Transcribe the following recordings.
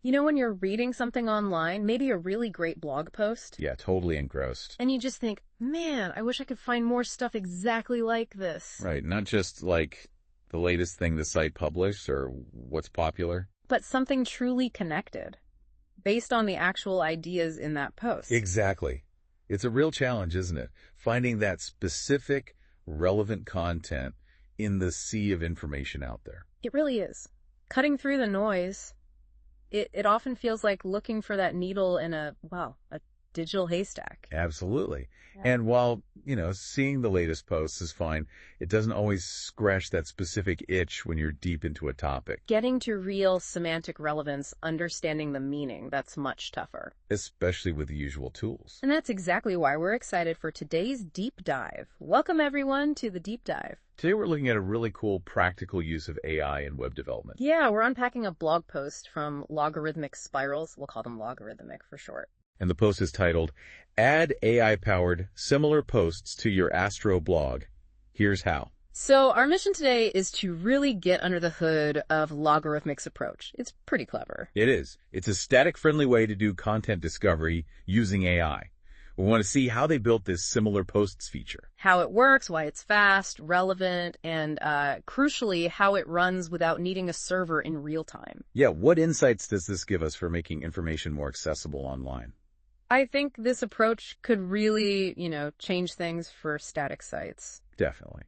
You know, when you're reading something online, maybe a really great blog post, Yeah, totally engrossed. and you just think, man, I wish I could find more stuff exactly like this. Right, not just like the latest thing the site published or what's popular. But something truly connected, based on the actual ideas in that post. Exactly. It's a real challenge, isn't it? Finding that specific, relevant content in the sea of information out there. It really is. Cutting through the noise, it often feels like looking for that needle in a digital haystack. Absolutely. Yeah. And while, seeing the latest posts is fine, it doesn't always scratch that specific itch when you're deep into a topic, Getting to real semantic relevance, understanding the meaning, that's much tougher. especially with the usual tools. And that's exactly why we're excited for today's deep dive. Welcome everyone to the deep dive. Today we're looking at a really cool practical use of AI in web development. Yeah, we're unpacking a blog post from Logarithmic Spirals. We'll call them logarithmic for short. And the post is titled, Add AI-Powered Similar Posts to Your Astro Blog. Here's how. So our mission today is to really get under the hood of Logarithmic's approach. It's pretty clever. It is. It's a static-friendly way to do content discovery using AI. We want to see how they built this similar posts feature. How it works, why it's fast, relevant, and crucially, how it runs without needing a server in real time. Yeah, what insights does this give us for making information more accessible online? I think this approach could really, change things for static sites. Definitely.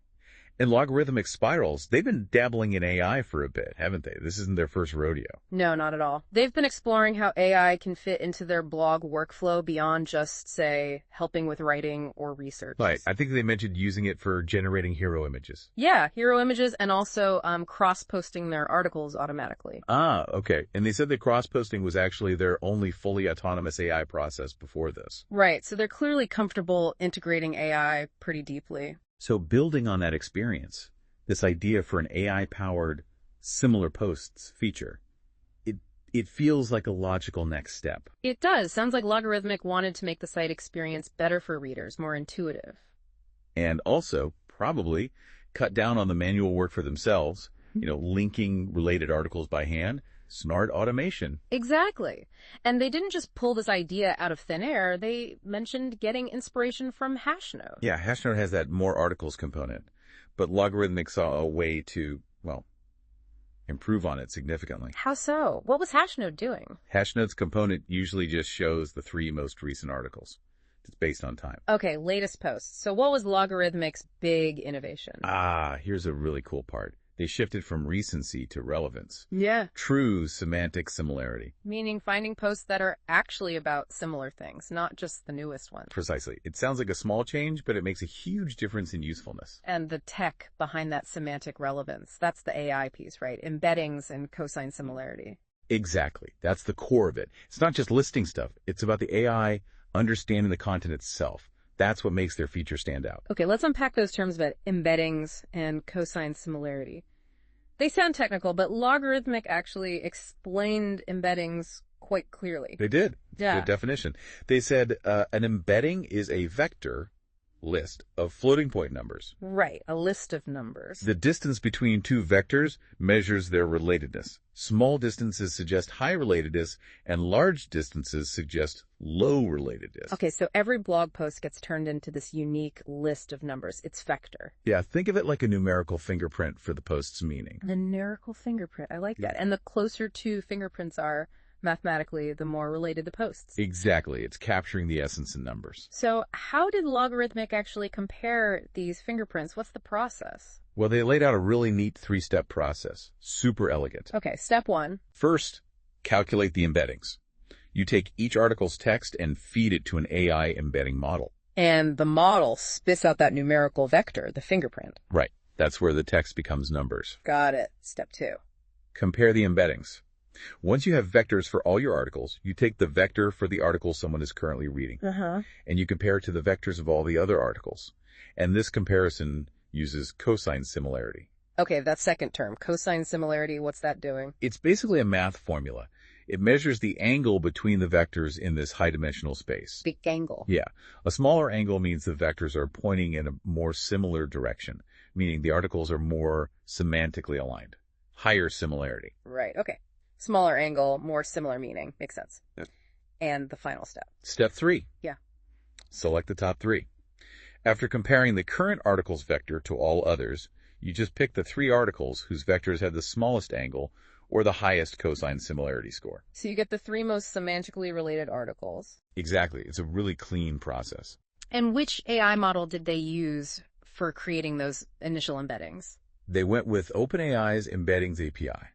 And Logarithmic Spirals, they've been dabbling in AI for a bit, haven't they? This isn't their first rodeo. No, not at all. They've been exploring how AI can fit into their blog workflow beyond just, say, helping with writing or research. Right. I think they mentioned using it for generating hero images. Yeah, hero images and also cross-posting their articles automatically. Ah, okay. And they said that cross-posting was actually their only fully autonomous AI process before this. Right, so they're clearly comfortable integrating AI pretty deeply. So building on that experience, this idea for an AI-powered similar posts feature, it feels like a logical next step. It does. Sounds like Logarithmic wanted to make the site experience better for readers, more intuitive. And also, probably, cut down on the manual work for themselves, linking related articles by hand, smart automation. Exactly. And they didn't just pull this idea out of thin air. They mentioned getting inspiration from Hashnode. Yeah, Hashnode has that more articles component, but Logarithmic saw a way to, improve on it significantly. How so? What was Hashnode doing? Hashnode's component usually just shows the 3 most recent articles. It's based on time. Okay, latest posts. So what was Logarithmic's big innovation? Here's a really cool part. They shifted from recency to relevance. Yeah. True semantic similarity. Meaning finding posts that are actually about similar things, not just the newest ones. Precisely. It sounds like a small change, but it makes a huge difference in usefulness. And the tech behind that semantic relevance. That's the AI piece, right? Embeddings and cosine similarity. Exactly. That's the core of it. It's not just listing stuff. It's about the AI understanding the content itself. That's what makes their feature stand out. Okay, let's unpack those terms about embeddings and cosine similarity. They sound technical, but Logarithmic actually explained embeddings quite clearly. They did. Yeah. Good definition. They said an embedding is a vector list of floating point numbers. Right, a list of numbers. The distance between 2 vectors measures their relatedness. Small distances suggest high relatedness, and large distances suggest low relatedness. Okay, so every blog post gets turned into this unique list of numbers. It's vector. Yeah, think of it like a numerical fingerprint for the post's meaning. A numerical fingerprint. I like that. And the closer 2 fingerprints are, mathematically, the more related the posts. Exactly. It's capturing the essence in numbers. So how did Logarithmic actually compare these fingerprints? What's the process? Well, they laid out a really neat 3-step process. Super elegant. Okay, step 1. First, calculate the embeddings. You take each article's text and feed it to an AI embedding model. And the model spits out that numerical vector, the fingerprint. Right. That's where the text becomes numbers. Got it. Step 2. Compare the embeddings. Once you have vectors for all your articles, you take the vector for the article someone is currently reading, and you compare it to the vectors of all the other articles. And this comparison uses cosine similarity. Okay, that second term, cosine similarity, what's that doing? It's basically a math formula. It measures the angle between the vectors in this high-dimensional space. Big angle. Yeah. A smaller angle means the vectors are pointing in a more similar direction, meaning the articles are more semantically aligned. Higher similarity. Right, okay. Smaller angle, more similar meaning. Makes sense. Yep. And the final step. Step 3. Yeah. Select the top 3. After comparing the current article's vector to all others, you just pick the 3 articles whose vectors have the smallest angle or the highest cosine similarity score. So you get the 3 most semantically related articles. Exactly. It's a really clean process. And which AI model did they use for creating those initial embeddings? They went with OpenAI's Embeddings API,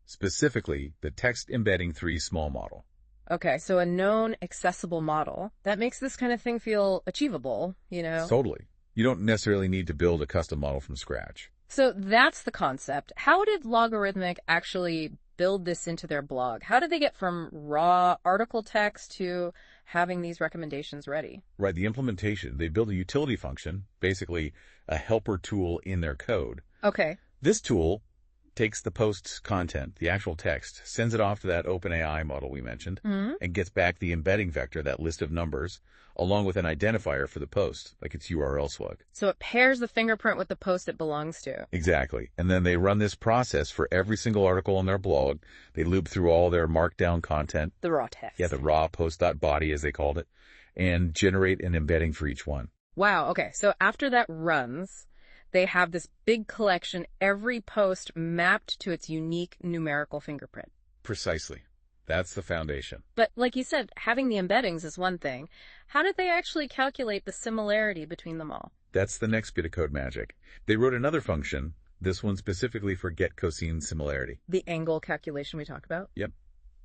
specifically the Text Embedding 3 small model. Okay, so a known, accessible model. That makes this kind of thing feel achievable, you know? Totally. You don't necessarily need to build a custom model from scratch. So that's the concept. How did Logarithmic actually build this into their blog? How did they get from raw article text to having these recommendations ready? Right, the implementation. They build a utility function, basically a helper tool in their code. Okay. This tool takes the post's content, the actual text, sends it off to that OpenAI model we mentioned, and gets back the embedding vector, that list of numbers, along with an identifier for the post, like its URL slug. So it pairs the fingerprint with the post it belongs to. Exactly. And then they run this process for every single article on their blog. They loop through all their markdown content. The raw text. Yeah, the raw post.body, as they called it, and generate an embedding for each one. Wow, okay. So after that runs, they have this big collection, every post mapped to its unique numerical fingerprint. Precisely. That's the foundation. But like you said, having the embeddings is one thing. How did they actually calculate the similarity between them all? That's the next bit of code magic. They wrote another function, this one specifically for get cosine similarity. The angle calculation we talked about? Yep.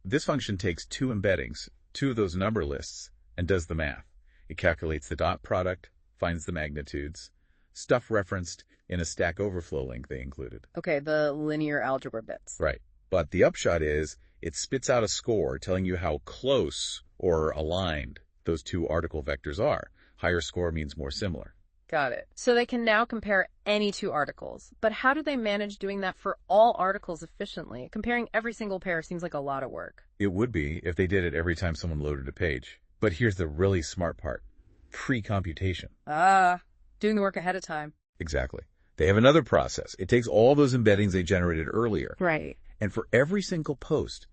This function takes 2 embeddings, 2 of those number lists, and does the math. It calculates the dot product, finds the magnitudes, stuff referenced in a Stack Overflow link they included. Okay, the linear algebra bits. Right. But the upshot is it spits out a score telling you how close or aligned those 2 article vectors are. Higher score means more similar. Got it. So they can now compare any 2 articles. But how do they manage doing that for all articles efficiently? Comparing every single pair seems like a lot of work. It would be if they did it every time someone loaded a page. But here's the really smart part. Pre-computation. Doing the work ahead of time. Exactly. They have another process. It takes all those embeddings they generated earlier. Right. And for every single post,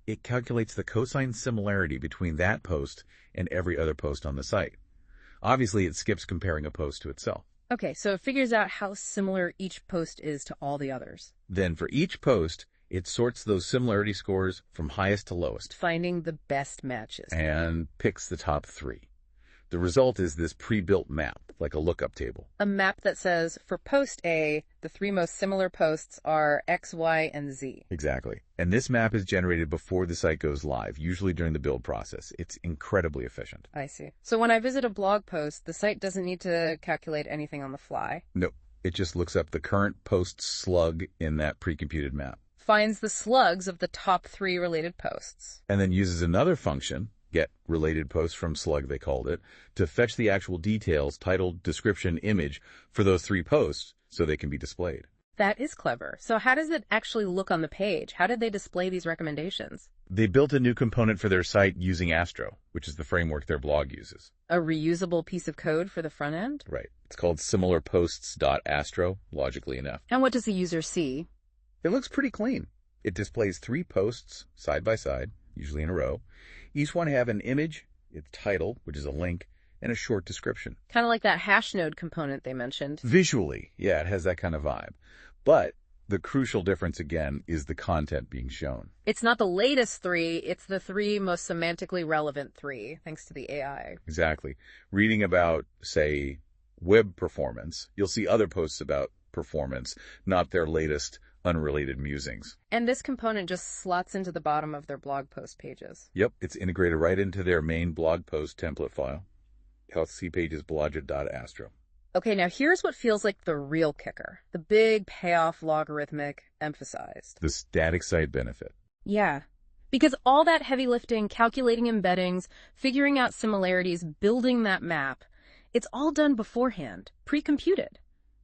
it calculates the cosine similarity between that post and every other post on the site. Obviously, it skips comparing a post to itself. Okay, so it figures out how similar each post is to all the others. Then for each post, it sorts those similarity scores from highest to lowest. Finding the best matches. And picks the top 3. The result is this pre-built map, like a lookup table. A map that says, for post A, the 3 most similar posts are X, Y, and Z. Exactly. And this map is generated before the site goes live, usually during the build process. It's incredibly efficient. I see. So when I visit a blog post, the site doesn't need to calculate anything on the fly? No, it just looks up the current post slug in that pre-computed map. Finds the slugs of the top 3 related posts. And then uses another function, get related posts from slug they called it, to fetch the actual details, title, description, image for those 3 posts so they can be displayed. That is clever. So how does it actually look on the page? How did they display these recommendations? They built a new component for their site using Astro, which is the framework their blog uses. A reusable piece of code for the front end? Right. It's called similarposts.astro, logically enough. And what does the user see? It looks pretty clean. It displays 3 posts side by side, usually in a row. Each one have an image, its title, which is a link, and a short description. Kind of like that hash node component they mentioned. Visually, yeah, it has that kind of vibe. But the crucial difference, again, is the content being shown. It's not the latest 3, it's the 3 most semantically relevant 3, thanks to the AI. Exactly. Reading about, say, web performance, you'll see other posts about performance, not their latest unrelated musings. And this component just slots into the bottom of their blog post pages. Yep, it's integrated right into their main blog post template file. See pages blogger.astro. Okay, now here's what feels like the real kicker. The big payoff Logarithmic emphasized. The static site benefit. Yeah. Because all that heavy lifting, calculating embeddings, figuring out similarities, building that map, it's all done beforehand, pre-computed,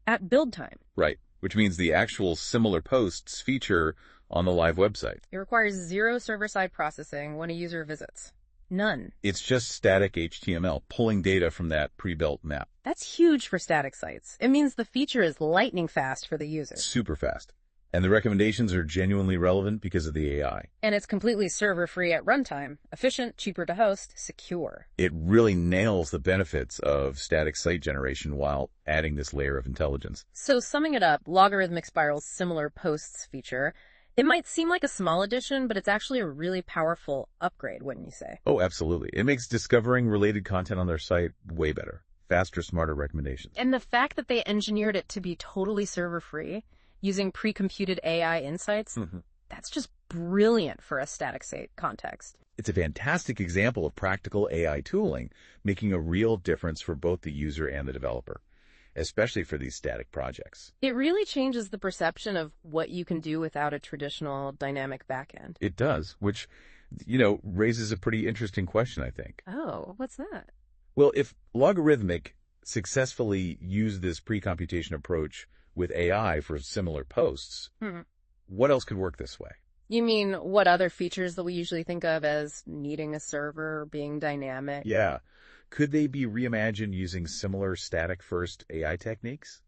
at build time. Right, which means the actual similar posts feature on the live website. It requires 0 server-side processing when a user visits. None. It's just static HTML pulling data from that pre-built map. That's huge for static sites. It means the feature is lightning fast for the user. Super fast. And the recommendations are genuinely relevant because of the AI. And it's completely server-free at runtime, efficient, cheaper to host, secure. It really nails the benefits of static site generation while adding this layer of intelligence. So summing it up, Logarithmic Spiral's similar posts feature, it might seem like a small addition, but it's actually a really powerful upgrade, wouldn't you say? Oh, absolutely. It makes discovering related content on their site way better. Faster, smarter recommendations. And the fact that they engineered it to be totally server-free, using pre-computed AI insights, that's just brilliant for a static site context. It's a fantastic example of practical AI tooling, making a real difference for both the user and the developer, especially for these static projects. It really changes the perception of what you can do without a traditional dynamic backend. It does, which, raises a pretty interesting question, I think. Oh, what's that? Well, if Logarithmic successfully used this pre-computation approach with AI for similar posts, what else could work this way? You mean what other features that we usually think of as needing a server, being dynamic? Yeah. Could they be reimagined using similar static-first AI techniques?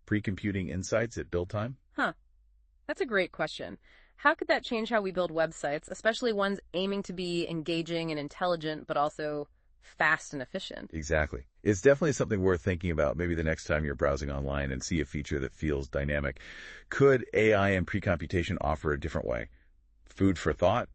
Pre-computing insights at build time? That's a great question. How could that change how we build websites, especially ones aiming to be engaging and intelligent, but also fast and efficient? Exactly. It's definitely something worth thinking about maybe the next time you're browsing online and see a feature that feels dynamic. Could AI and pre-computation offer a different way? Food for thought?